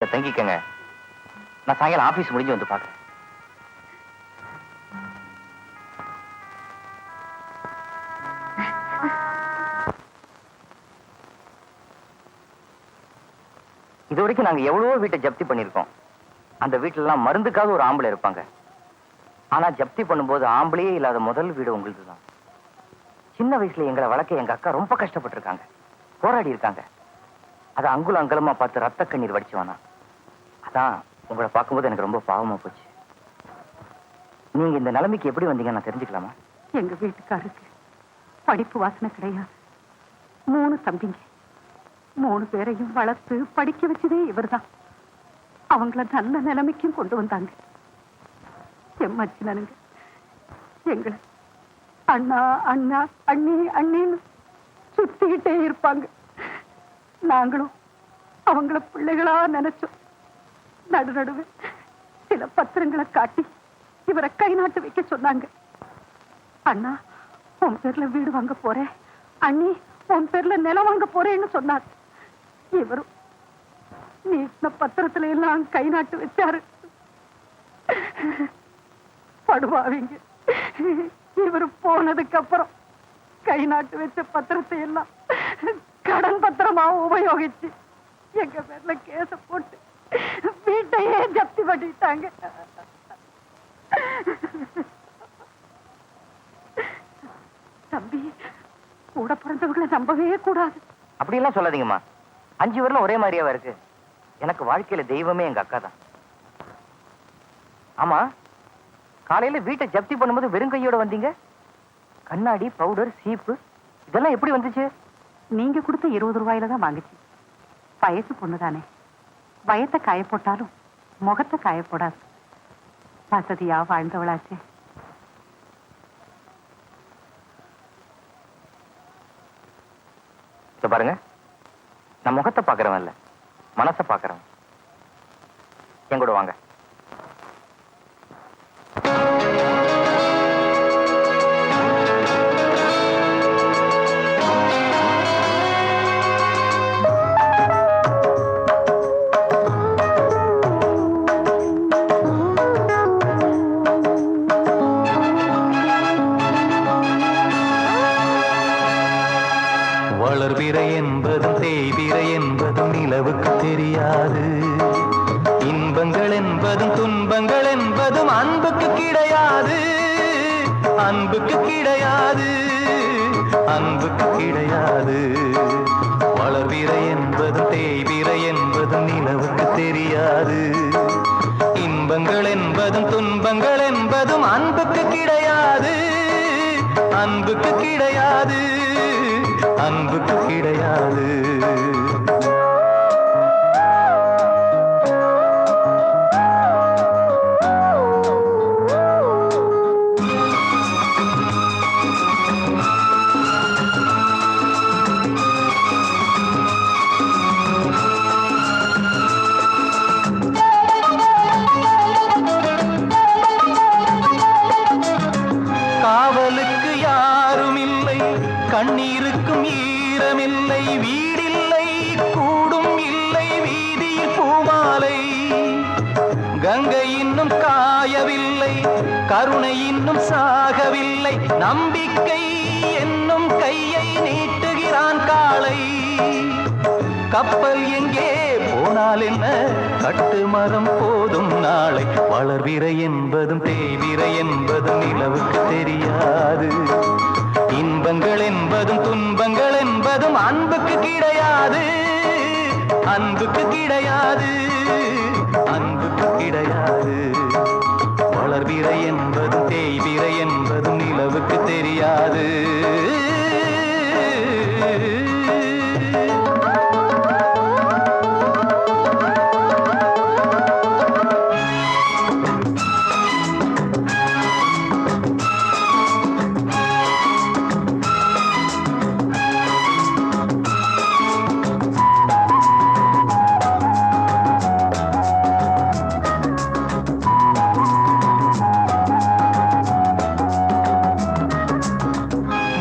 தங்கிக்கங்க. நான் சாயங்காலம் ஆபீஸ் முடிஞ்சு வந்து பாக்குறேன். இது வரைக்கும் நாங்க எவ்வளவோ வீட்டை ஜப்தி பண்ணிருக்கோம். அந்த வீட்டுல எல்லாம் மருந்துக்காக ஒரு ஆம்பளை இருப்பாங்க. ஆனா ஜப்தி பண்ணும்போது ஆம்பளையே இல்லாத முதல் வீடு உங்களுக்கு தான். சின்ன வயசுல எங்களை வளர்க்க எங்க அக்கா ரொம்ப கஷ்டப்பட்டு இருக்காங்க, போராடி இருக்காங்க. அதை அங்குல அங்கலமா பார்த்து ரத்த கண்ணீர் வடிச்சுவானா. அதான் உங்களை பார்க்கும்போது எனக்கு ரொம்ப பாவமா போச்சு. நீங்க இந்த நிலைமைக்கு எப்படி வந்தீங்க நான் தெரிஞ்சுக்கலாமா? எங்க வீட்டுக்காருக்கு படிப்பு வாசனை கிடையாது. 3 தம்பிங்க. 3 பேரையும் வளர்த்து படிக்க வச்சதே இவர்தான். அவங்கள நல்ல நிலைமைக்கும் கொண்டு வந்தாங்க. எம்மாச்சினனுங்க எங்களை அண்ணா அண்ணா அண்ணி அண்ணின்னு சுத்திக்கிட்டே இருப்பாங்க. நாங்களும் அவங்கள பிள்ளைகளா நினைச்சோம். நடுநடுவே சில பத்திரங்களை காட்டி இவரை கை நாட்டு வைக்க சொன்னாங்க. அண்ணா உன் பேர்ல வீடு வாங்க போறேன், அண்ணி உன் பேர்ல நிலம் வாங்க போறேன்னு சொன்னார். இவரும் நீட்டின பத்திரத்துல எல்லாம் கை நாட்டு வச்சாரு. படுவாவிங்க இவரு போனதுக்கு அப்புறம் கை நாட்டு வச்ச பத்திரத்தை எல்லாம் கடன் பத்திரமா உபயோகிச்சு எங்க பேர்ல கேச போட்டு வீட்டையே ஜப்தி பண்ணிட்டாங்க. தம்பி கூட பிறந்தவங்களை நம்பவே கூடாது. அப்படி எல்லாம் சொல்லாதீங்கம்மா. 5 பேர்ல ஒரே மாதிரியாவா இருக்கு? எனக்கு வாழ்க்கையில தெய்வமே எங்க அக்கா தான். ஆமா, காலையில வீட்டை ஜப்தி பண்ணும்போது வெறும் கையோட வந்தீங்க. கண்ணாடி, பவுடர், சீப்பு இதெல்லாம் எப்படி வந்துச்சு? நீங்க கொடுத்த 20 ரூபாயில தான் வாங்குச்சு. வயசு பொண்ணுதானே, வயத்தை காய போட்டாலும் முகத்தை காய போடாது. வசதியா வாழ்ந்தவளாச்சு. பாருங்க, நான் முகத்தை பாக்குறவன் இல்ல, மனசை பாக்குறவன். எங்கூட வாங்க. வளர்பிறை என்பதும் தேய்பிறை என்பதும் நிலவுக்கு தெரியாது. இன்பங்கள் என்பதும் துன்பங்கள் என்பதும் அன்புக்கு கிடையாது. அன்புக்கு கிடையாது, அன்புக்கு கிடையாது. வளர்பிறை என்பதும் தேய்பிறை என்பதும் நிலவுக்கு தெரியாது. இன்பங்கள் என்பதும் துன்பங்கள் என்பதும் அன்புக்கு கிடையாது. அன்புக்கு கிடையாது, அன்புக்கு கிடையாது. காவலுக்கு யாரும் இல்லை, கண்ணீருக்கும் ஈரமில்லை, வீடில்லை கூடும் இல்லை, வீதியில் பூமாலை. கங்கை இன்னும் காயவில்லை, கருணை இன்னும் சாகவில்லை, நம்பிக்கை என்னும் கையை நீட்டுகிறான் காளை. கப்பல் எங்கே போனால் என்ன, கட்டு மரம் போதும் நாளை. வளர்பிறை என்பதும் தேய்பிறை என்பதும் நிலவுக்கு தெரியாது. இன்பங்கள் என்பதும் துன்பங்கள் என்பதும் அன்புக்கு கிடையாது. அன்புக்கு கிடையாது, அன்புக்கு கிடையாது. வளர்பிறை என்பதும் தேய்பிறை என்பதும் நிலவுக்கு தெரியாது.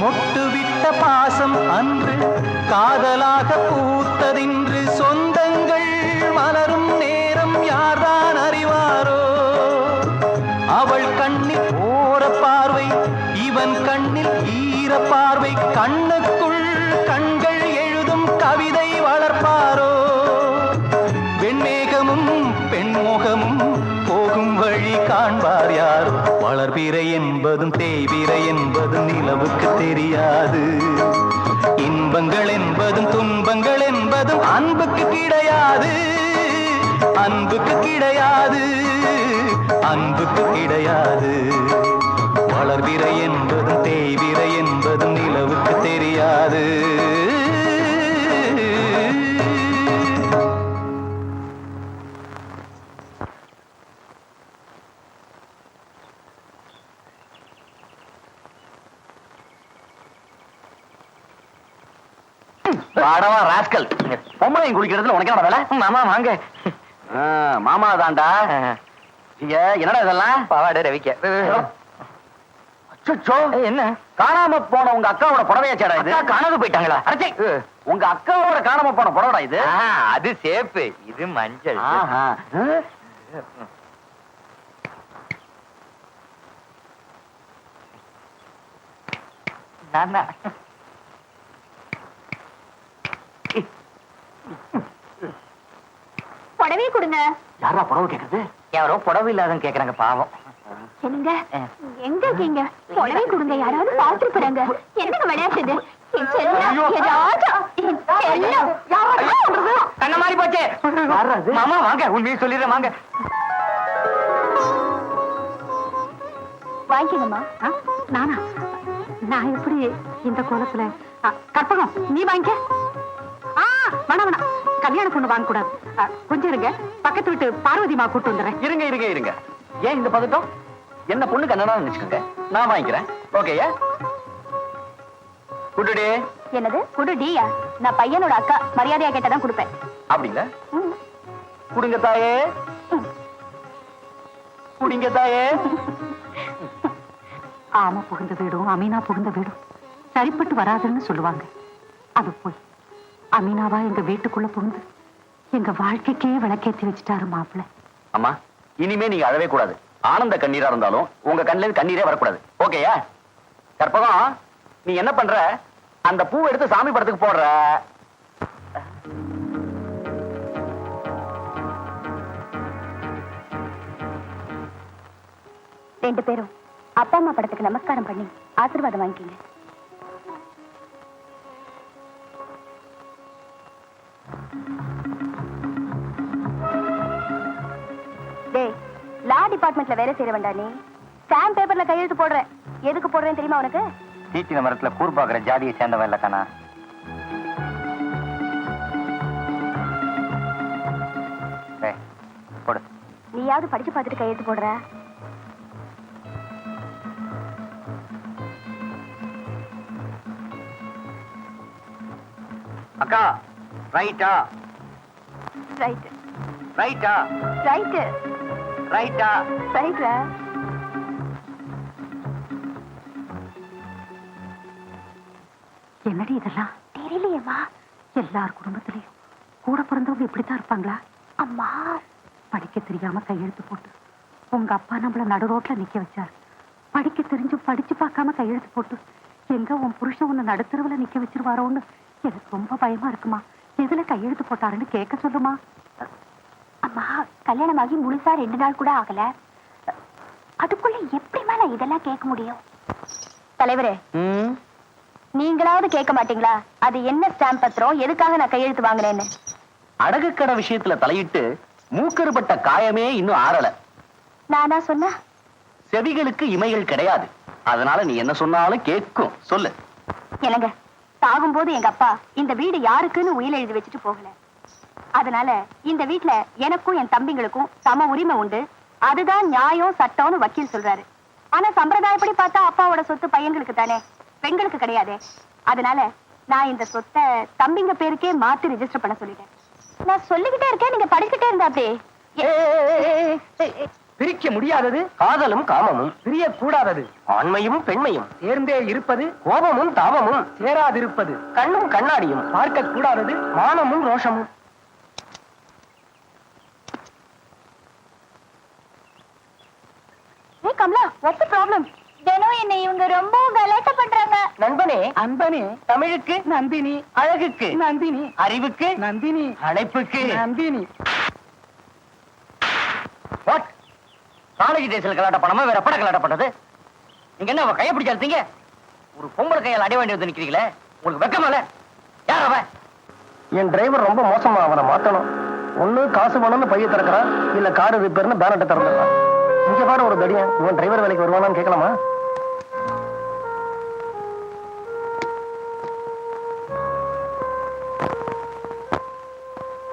மொட்டு பெண்முகமும் போகும் வழி காண்பார் யார்? வளர்பிறை என்பதும் தேய்பிறை என்பதும் நிலவுக்கு தெரியாது. இன்பங்கள் என்பதும் துன்பங்கள் என்பதும் அன்புக்கு கிடையாது. அன்புக்கு கிடையாது. அன்புக்கு கிடையாது. வளர்பிறை என்பதும் தேய்பிறை என்பதும் நிலவுக்கு தெரியாது. பாடவா ராஸ்கல், பொம்பளை குளிக்கிறதுல உனக்கு என்ன வேலை? மாமா வாங்க. மாமா தாண்டா. என்னடா இதெல்லாம்? பாவாடை ரவிக்க. என்ன காணாம போன உங்க அக்காவோட புடவையாச்சாடா இது? காணாம போயிட்டாங்களா? அடச்சே, உங்க அக்காவோட காணாம போன புடவைடா இது. அது சேப்பு, இது மஞ்சள். புடவை கொடுங்க. யாரா புடவை கேக்குறது? யாரோ புடவை இல்லாதன்னு கேக்குறாங்க, பாவம். என்னங்க எங்க இருக்கீங்க? புடவை கொடுங்க, யாராவது பாத்துட்டு போறாங்க. என்னங்க விளையாட்டுது? கண்ண மாறி போச்சு. மாமா வாங்க, உண்மையை சொல்லிடுறேன் வாங்க. வாங்கிக்கணுமா? நானா? நான் எப்படி இந்த கோலத்துல? கற்பகம், நீ வாங்கிக்க. வேணாம் வேணாம், கல்யாண பொண்ணு வாங்க கூடாது. கொஞ்சம் இருங்க, பக்கத்து வீட்டு பார்வதிமா கூட்டு வந்துடுறேன். இருங்க இருங்க இருங்க, ஏன் இந்த பதட்டம்? என்ன பொண்ணு கண்ணனா நினைச்சுக்கோங்க, நான் வாங்கிக்கிறேன். ஓகேயா? குடுடி. என்னது குடுடியா? நான் பையனோட அக்கா, மரியாதையா கேட்டதான் கொடுப்பேன். அப்படிங்களா? குடுங்க தாயே, குடிங்க தாயே. ஆமா புகுந்த வீடும் அமீனா புகுந்த வீடும் சரிப்பட்டு வராதுன்னு சொல்லுவாங்க. அது போய் அமீனாவா எங்க வீட்டுக்குள்ள புகுந்து எங்க வாழ்க்கைக்கே விளக்கேற்றி வச்சுட்டாரு மாப்பிள்ள. அம்மா, இனிமே நீங்க அழவே கூடாது. ஆனந்த கண்ணீரா இருந்தாலும் உங்க கண்ணுல இருந்து கண்ணீரே வரக்கூடாது. ஓகேயா? கற்பகம், நீ என்ன பண்ற? அந்த பூ எடுத்து சாமி படத்துக்கு போடுற. ரெண்டு பேரும் அப்பா அம்மா படத்துக்கு நமஸ்காரம் பண்ணி ஆசீர்வாதம் வாங்கிக்கீங்க. லா டிபார்ட்மெண்ட்ல வேலை செய்ய வேண்டாம். நீ ஸ்டாம்ப் பேப்பர்ல கையெழுத்து போடுற. எதுக்கு போடுறேன்னு தெரியுமா உனக்கு? தீட்டின மரத்துல கூர் பாக்குற ஜாதியை சேர்ந்தவன் இல்ல கண்ணா. போடு. நீயாவது படிச்சு பார்த்துட்டு கையெழுத்து போடுற. அக்கா, ரைட்டா? ரைட். ரைட்டா? ரைட். ரைட்டா? ரைட்ரா. என்னடி இதெல்லாம்? தெரியலையேம்மா. எல்லார் குடும்பத்திலையும் கூட பிறந்தவங்க இப்படித்தான் இருப்பாங்களா? அம்மா, படிக்க தெரியாம கையெழுத்து போட்டு உங்க அப்பா நம்மள நடு ரோட்ல நிக்க வச்சாரு. படிக்க தெரிஞ்சு படிச்சு பார்க்காம கையெழுத்து போட்டு எங்க உன் புருஷன் உன்னை நடுத்தருவுல நிக்க வச்சிருவாரோன்னு எனக்கு ரொம்ப பயமா இருக்குமா. எதுல கையெழுத்து போட்டாருன்னு கேட்க சொல்லுமா. அம்மா, கல்யாணமாகி முழுசா 2 நாள் கூட ஆகல. அதுக்குள்ள எப்படிமா நான் இதெல்லாம் கேட்க முடியும்? தலைவரே, நீங்களாவது கேட்க மாட்டீங்களா? அது என்ன ஸ்டாம்ப் பத்திரம், எதுக்காக நான் கையெழுத்து வாங்கினேன்னு? அடகுக்கடை விஷயத்துல தலையிட்டு மூக்கறுபட்ட காயமே இன்னும் ஆறல. நானா சொன்ன? செவிகளுக்கு இமைகள் கிடையாது, அதனால நீ என்ன சொன்னாலும் கேட்கும். சொல்லு. என்னங்க, சாகும்போது எங்க அப்பா இந்த வீடு யாருக்குன்னு உயிர் எழுதி வச்சுட்டு போகல. அதனால இந்த வீட்டுல எனக்கும் என் தம்பிங்களுக்கும் சம உரிமை உண்டு. அதுதான் நியாயம், சட்டம்னு வக்கீல் சொல்றாரு. ஆனா சம்பிரதாயப்படி பார்த்தா அப்பாவோட சொத்து பையங்களுக்கு தானே, பெண்களுக்கு கிடையாது. அதனால நான் இந்த சொத்தை தம்பிங்க பேருக்கே மாத்தி ரெஜிஸ்டர் பண்ண சொல்லிட்டேன். நான் சொல்லிக்கிட்டே இருக்கேன், நீங்க படிச்சுக்கிட்டே இருந்தா அப்படியே. பிரிக்க முடியாதது காதலும் காமமும், பிரியக்கூடாதது ஆண்மையும் பெண்மையும், சேர்ந்தே இருப்பது கோபமும் தாபமும், சேராதிருப்பது கண்ணும் கண்ணாடியும், பார்க்க கூடாதது மானமும் ரோஷமும். Kamala, what's the problem? தினம் என்னை இவங்க ரொம்ப கலாட்டா பண்றாங்க. நண்பனே, அன்பனே, தமிழுக்கு நந்தினி, அழகுக்கு நந்தினி, அறிவுக்கு நந்தினி, அழைப்புக்கு நந்தினி. வாட்? காலேஜ் டேஸ்ல கலாட்ட பண்ணாம வேற எப்பட கலாட்ட பண்றது? நீங்க என்ன அவ கையை பிடிச்சு அழுத்தீங்க? ஒரு பொம்பளை கையால் அடைய வேண்டி வந்து நிக்கிறீங்களே, உங்களுக்கு வெக்கமால? யார் அவன்? என் டிரைவர் ரொம்ப மோசமா, அவனை மாத்தணும். ஒண்ணு காசு பணம்னு பைய திறக்கிறான், இல்ல காரு ரிப்பேர்னு பேனட்டை திறந்துடுறான். இங்க பாரு ஒரு தடியன், இவன் டிரைவர் வேலைக்கு வருவானான்னு கேட்கலாமா?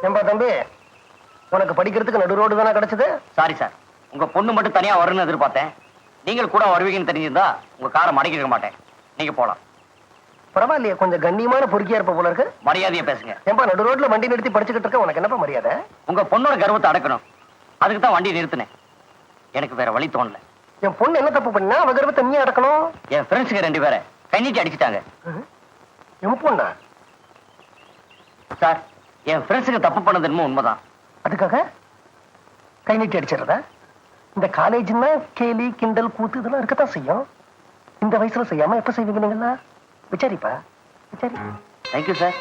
ஏம்பா தம்பி, உனக்கு படிக்கிறதுக்கு நடு ரோடு தானே கிடைச்சது? சாரி சார், உங்க பொண்ணு மட்டும் தனியா வரும்னு எதிர்பார்த்தேன். நீங்கள் கூட வருவீங்கன்னு தெரிஞ்சிருந்தா உங்க காரை மடக்கிருக்க மாட்டேன். நீங்க போலாம். பரவாயில்லையே, கொஞ்சம் கண்ணியமான பொறுக்கியா இருப்ப போல இருக்கு. மரியாதையா பேசுங்க. ஏம்பா நடு ரோட்ல வண்டி நிறுத்தி படிச்சுக்கிட்டு இருக்க, உனக்கு என்னப்பா மரியாதை? உங்க பொண்ணோட கர்வத்தை அடக்கணும், அதுக்கு தான் வண்டி நிறுத்தினேன். எனக்கு வேற வழி தோணல. என் பொண்ணு என்ன தப்பு பண்ணா அவ கர்வத்தை நீ அடக்கணும்? என் ஃப்ரெண்ட்ஸுங்க 2 பேரை கை நீட்டி அடிச்சிட்டாங்க. என் பொண்ணா? சார், என் ஃப்ரெண்ட்ஸுங்க தப்பு பண்ணது என்னமோ உண்மைதான். அதுக்காக கை நீட்டி அடிச்சிடறதா? இந்த காலேஜ்னா கேலி கிண்டல் கூத்து இதெல்லாம் இருக்கத்தான் செய்யும். இந்த வயசுல செய்யாம எப்ப செய்வீங்க நீங்களா? விசாரிப்பா, விசாரி. Thank you sir.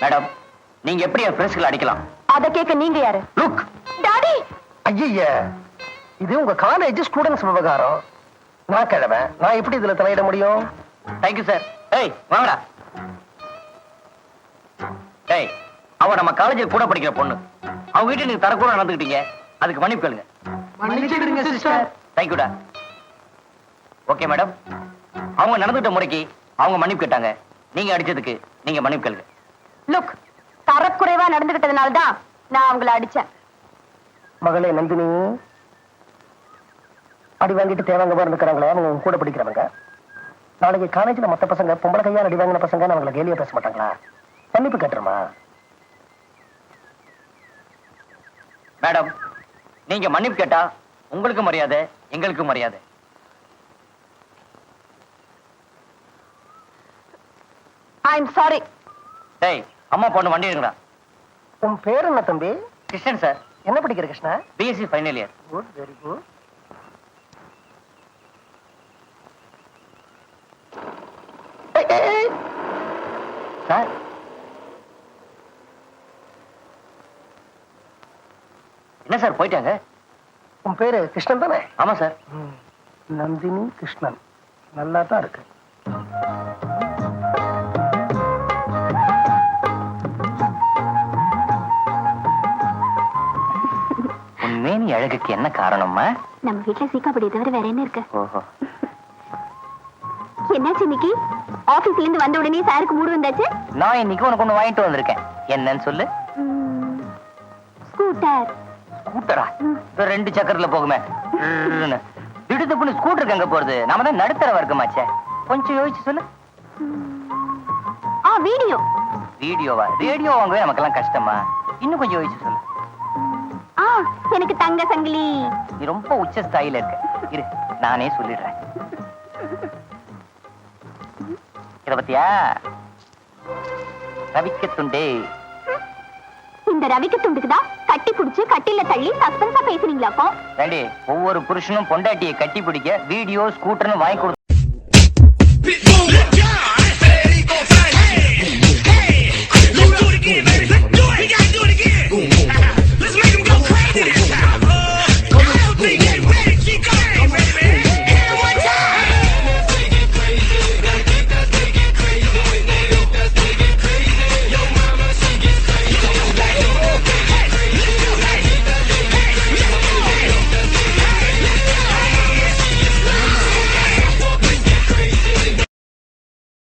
மேடம், நீங்க எப்படி என் ஃப்ரெண்ட்ஸ்களை அடிக்கலாம்? அத கேட்க நீங்க யாரு? லுக், டாடி, ஐய, இது உங்க காலேஜ் ஸ்டூடெண்ட்ஸ் விவகாரம். நான் கிழவன், நான் எப்படி இதுல தலையிட முடியும்? Thank you sir. ஏய் வாங்கடா. ஏய், அவ நம்ம காலேஜில் கூட படிக்கிற பொண்ணு. அவங்க கிட்ட நீங்க தரக்கூட நடந்துக்கிட்டீங்க, அதுக்கு மன்னிப்பு கேளுங்க. மன்னிச்சிடுங்க சிஸ்டர். தேங்க்யூடா. ஓகே மேடம், அவங்க நடந்துகிட்ட முறைக்கு அவங்க மன்னிப்பு கேட்டாங்க. நீங்க அடிச்சதுக்கு நீங்க மன்னிப்பு கேளுங்க. லுக், தரக்குறைவா நடந்துகிட்டதுனால தான் நான் அவங்கள அடிச்சேன். மகளே நந்தினி, அடி வாங்கிட்டு தேவாங்க மாதிரி இருக்கிறாங்களே அவங்க உங்க கூட படிக்கிறவங்க. நாளைக்கு காலேஜ்ல மத்த பசங்க பொம்பளை கையால் அடி வாங்கின பசங்க அவங்களை கேலியா பேச மாட்டாங்களா? மன்னிப்பு கேட்டுருமா? மேடம், நீங்க மன்னிப்பு கேட்டா உங்களுக்கு மரியாதை, எங்களுக்கு மரியாதை. I am sorry. டேய், அம்மா பொண்ணு வண்டி எடுங்கடா. உன் பேர் என்ன தம்பி? கிருஷ்ணன் சார், என்ன படிக்கிற Krishna? BSc final year. Good, very good. Sir, என்ன சார் போயிட்டாங்க? உன் பேரு கிருஷ்ணன் தானே? ஆமா சார். நந்தினி கிருஷ்ணன், நல்லா தான் இருக்கு. உண்மையினி அழகுக்கு என்ன காரணம்மா? நம்ம வீட்டுல சீக்காப்படி தவிர வேற என்ன இருக்கு? ஓஹோ. என்னாச்சு இன்னைக்கு? ஆபீஸ்ல இருந்து வந்த உடனே சாருக்கு மூடு வந்தாச்சு. நான் இன்னைக்கு உனக்கு ஒண்ணு வாங்கிட்டு வந்திருக்கேன். என்னன்னு சொல்லு. ஸ்கூட்டர். ஸ்கூட்டரா? 2 சக்கரத்துல போகுமே. திடுத்துப்புன்னு ஸ்கூட்டருக்கு எங்க போறது? நாம தான் நடுத்தர வர்க்கமாச்சே. கொஞ்சம் யோசிச்சு சொல்லு. வீடியோ. வீடியோவா? ரேடியோ வாங்கவே நமக்கெல்லாம் கஷ்டமா? இன்னும் கொஞ்சம் யோசிச்சு சொல்லு. எனக்கு தங்க சங்கிலி. நீ ரொம்ப உச்ச ஸ்தாயில இருக்க. இரு, நானே சொல்லிடுறேன். இத பத்தியா? ரவிக்க துண்டே. இந்த ரவிக்க துண்டுக்கு தான் கட்டி புடிச்சு கட்டில தள்ளி சஸ்பென்ஸா பேசுறீங்களா? அப்போ ஒவ்வொரு புருஷனும் பொண்டாட்டியை கட்டி பிடிக்க வீடியோ ஸ்கூட்டர்னு வாங்கி கொடுத்து